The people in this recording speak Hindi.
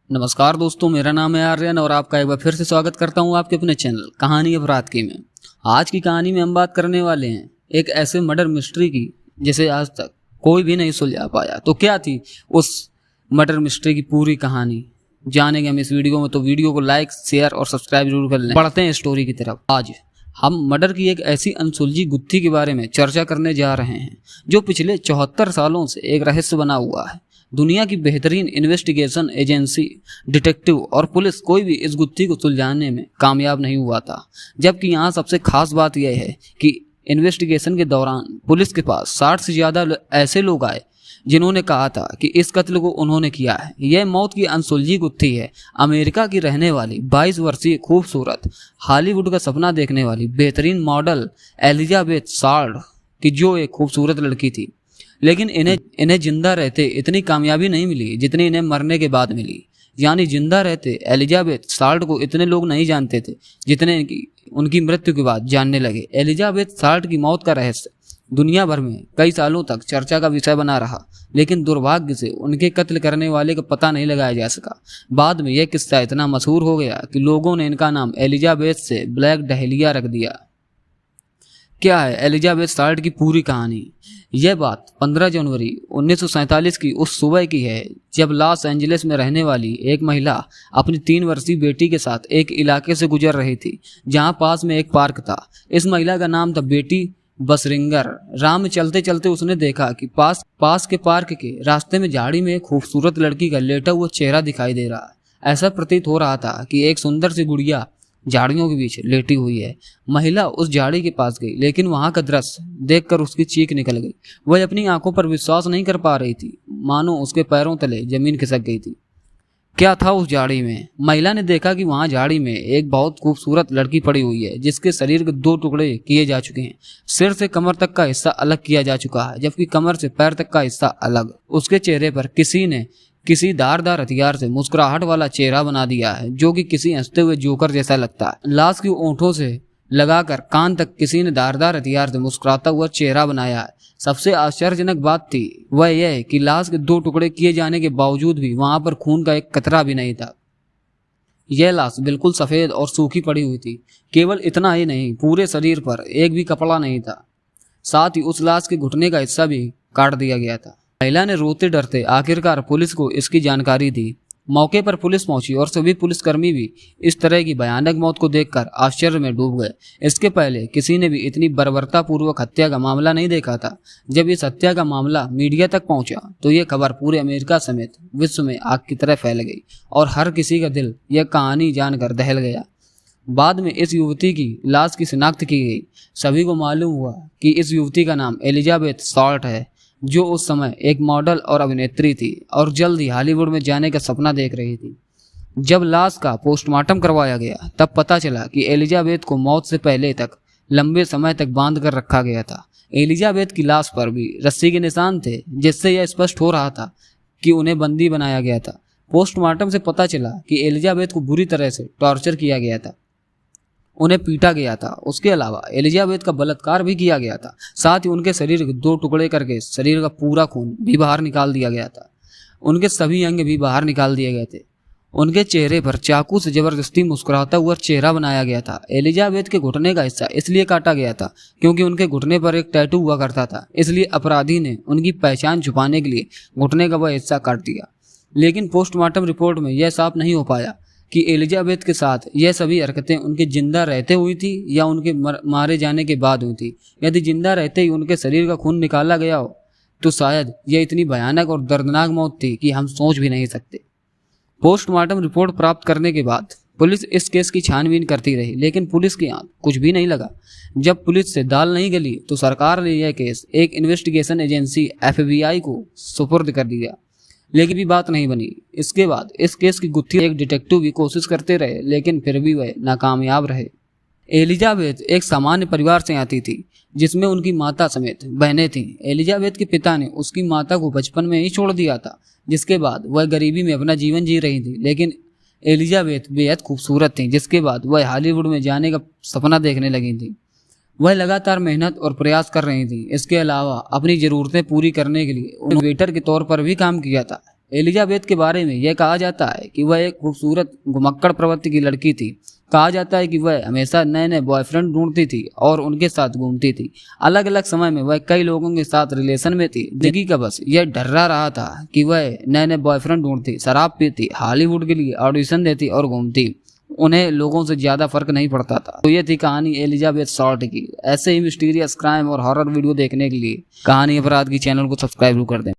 नमस्कार दोस्तों, मेरा नाम है आर्यन और आपका एक बार फिर से स्वागत करता हूं आपके अपने चैनल कहानी अपराध की में। आज की कहानी में हम बात करने वाले हैं एक ऐसे मर्डर मिस्ट्री की जिसे आज तक कोई भी नहीं सुलझा पाया। तो क्या थी उस मर्डर मिस्ट्री की पूरी कहानी, जानेंगे हम इस वीडियो में। तो वीडियो को लाइक, शेयर और सब्सक्राइब जरूर कर लें। बढ़ते हैं स्टोरी की तरफ। आज हम मर्डर की एक ऐसी अनसुलझी गुत्थी के बारे में चर्चा करने जा रहे हैं जो पिछले 74 सालों से एक रहस्य बना हुआ है। दुनिया की बेहतरीन इन्वेस्टिगेशन एजेंसी, डिटेक्टिव और पुलिस कोई भी इस गुत्थी को सुलझाने में कामयाब नहीं हुआ था। जबकि यहाँ सबसे खास बात यह है कि इन्वेस्टिगेशन के दौरान पुलिस के पास 60 से ज़्यादा ऐसे लोग आए जिन्होंने कहा था कि इस कत्ल को उन्होंने किया है। यह मौत की अनसुलझी गुत्थी है अमेरिका की रहने वाली 22 वर्षीय खूबसूरत हॉलीवुड का सपना देखने वाली बेहतरीन मॉडल एलिजाबेथ साल्ट की, जो एक खूबसूरत लड़की थी। लेकिन इन्हें जिंदा रहते इतनी कामयाबी नहीं मिली जितनी इन्हें मरने के बाद मिली। यानी जिंदा रहते एलिजाबेथ साल्ट को इतने लोग नहीं जानते थे जितने उनकी मृत्यु के बाद जानने लगे। एलिजाबेथ साल्ट की मौत का रहस्य दुनिया भर में कई सालों तक चर्चा का विषय बना रहा, लेकिन दुर्भाग्य से उनके कत्ल करने वाले का पता नहीं लगाया जा सका। बाद में यह किस्सा इतना मशहूर हो गया कि लोगों ने इनका नाम एलिजाबेथ से ब्लैक डहेलिया रख दिया। क्या है एलिजाबेथ साल्ट की पूरी कहानी? यह बात 15 जनवरी 1947 की उस सुबह की है जब लॉस एंजलिस में रहने वाली एक महिला अपनी 3 वर्षीय बेटी के साथ एक इलाके से गुजर रही थी जहां पास में एक पार्क था। इस महिला का नाम था बेटी बसरिंगर। राह में चलते चलते उसने देखा कि पास के पार्क के रास्ते में झाड़ी में एक खूबसूरत लड़की का लेटा हुआ चेहरा दिखाई दे रहा है। ऐसा प्रतीत हो रहा था कि एक सुंदर सी गुड़िया झाड़ियों के बीच लेटी हुई है। महिला उस झाड़ी के पास गई, लेकिन वहां का दृश्य देखकर उसकी चीख निकल गई। वह अपनी आंखों पर विश्वास नहीं कर पा रही थी, मानो उसके पैरों तले जमीन खिसक गई थी। क्या था उस झाड़ी में? महिला ने देखा कि वहां झाड़ी में एक बहुत खूबसूरत लड़की पड़ी हुई है जिसके शरीर के 2 टुकड़े किए जा चुके हैं। सिर से कमर तक का हिस्सा अलग किया जा चुका है, जबकि कमर से पैर तक का हिस्सा अलग। उसके चेहरे पर किसी धारदार हथियार से मुस्कुराहट वाला चेहरा बना दिया है, जो कि किसी हंसते हुए जोकर जैसा लगता है। लाश की ओंठों से लगाकर कान तक किसी ने धारदार हथियार से मुस्कुराता हुआ चेहरा बनाया है। सबसे आश्चर्यजनक बात थी वह यह है कि लाश के 2 टुकड़े किए जाने के बावजूद भी वहां पर खून का एक कतरा भी नहीं था। यह लाश बिल्कुल सफेद और सूखी पड़ी हुई थी। केवल इतना ही नहीं, पूरे शरीर पर एक भी कपड़ा नहीं था। साथ ही उस लाश के घुटने का हिस्सा भी काट दिया गया था। महिला ने रोते डरते आखिरकार पुलिस को इसकी जानकारी दी। मौके पर पुलिस पहुंची और सभी पुलिसकर्मी भी इस तरह की भयानक मौत को देखकर आश्चर्य में डूब गए। इसके पहले किसी ने भी इतनी बर्बरतापूर्वक हत्या का मामला नहीं देखा था। जब इस हत्या का मामला मीडिया तक पहुंचा तो यह खबर पूरे अमेरिका समेत विश्व में आग की तरह फैल गई और हर किसी का दिल यह कहानी जानकर दहल गया। बाद में इस युवती की लाश की शिनाख्त की गई। सभी को मालूम हुआ कि इस युवती का नाम एलिजाबेथ साल्ट है, जो उस समय एक मॉडल और अभिनेत्री थी और जल्द ही हॉलीवुड में जाने का सपना देख रही थी। जब लाश का पोस्टमार्टम करवाया गया तब पता चला कि एलिजाबेथ को मौत से पहले तक लंबे समय तक बांध कर रखा गया था। एलिजाबेथ की लाश पर भी रस्सी के निशान थे, जिससे यह स्पष्ट हो रहा था कि उन्हें बंदी बनाया गया था। पोस्टमार्टम से पता चला कि एलिजाबेथ को बुरी तरह से टॉर्चर किया गया था, उन्हें पीटा गया था। उसके अलावा एलिजाबेथ का बलात्कार भी किया गया था। साथ ही उनके शरीर के 2 टुकड़े करके शरीर का पूरा खून भी बाहर निकाल दिया गया था। उनके सभी अंग भी बाहर निकाल दिए गए थे। उनके चेहरे पर चाकू से जबरदस्ती मुस्कुराता हुआ चेहरा बनाया गया था। एलिजाबेथ के घुटने का हिस्सा इसलिए काटा गया था क्योंकि उनके घुटने पर एक टैटू हुआ करता था, इसलिए अपराधी ने उनकी पहचान छुपाने के लिए घुटने का वह हिस्सा काट दिया। लेकिन पोस्टमार्टम रिपोर्ट में यह साफ नहीं हो पाया कि एलिजाबेथ के साथ यह सभी हरकतें उनके जिंदा रहते हुई थी या उनके मारे जाने के बाद हुई थी। यदि जिंदा रहते ही उनके शरीर का खून निकाला गया हो तो शायद यह इतनी भयानक और दर्दनाक मौत थी कि हम सोच भी नहीं सकते। पोस्टमार्टम रिपोर्ट प्राप्त करने के बाद पुलिस इस केस की छानबीन करती रही, लेकिन पुलिस के यहाँ कुछ भी नहीं लगा। जब पुलिस से दाल नहीं गली तो सरकार ने यह केस एक इन्वेस्टिगेशन एजेंसी FBI को सुपुर्द कर दिया, लेकिन भी बात नहीं बनी। इसके बाद इस केस की गुत्थी एक डिटेक्टिव भी कोशिश करते रहे, लेकिन फिर भी वह नाकामयाब रहे। एलिजाबेथ एक सामान्य परिवार से आती थी जिसमें उनकी माता समेत बहनें थीं। एलिजाबेथ के पिता ने उसकी माता को बचपन में ही छोड़ दिया था, जिसके बाद वह गरीबी में अपना जीवन जी रही थी। लेकिन एलिजाबेथ बेहद खूबसूरत थी, जिसके बाद वह हॉलीवुड में जाने का सपना देखने लगी थी। वह लगातार मेहनत और प्रयास कर रही थी। इसके अलावा अपनी ज़रूरतें पूरी करने के लिए उन्होंने वेटर के तौर पर भी काम किया था। एलिजाबेथ के बारे में यह कहा जाता है कि वह एक खूबसूरत घुमक्कड़ प्रवृत्ति की लड़की थी। कहा जाता है कि वह हमेशा नए नए बॉयफ्रेंड ढूंढती थी और उनके साथ घूमती थी। अलग अलग समय में वह कई लोगों के साथ रिलेशन में थी। जिंदगी का बस यह डर्रा रहा था कि वह नए नए बॉयफ्रेंड ढूंढती, शराब पीती, हॉलीवुड के लिए ऑडिशन देती और घूमती। उन्हें लोगों से ज्यादा फर्क नहीं पड़ता था। तो ये थी कहानी एलिजाबेथ शॉर्ट की। ऐसे ही मिस्टीरियस क्राइम और हॉरर वीडियो देखने के लिए कहानी अपराध की चैनल को सब्सक्राइब कर दें।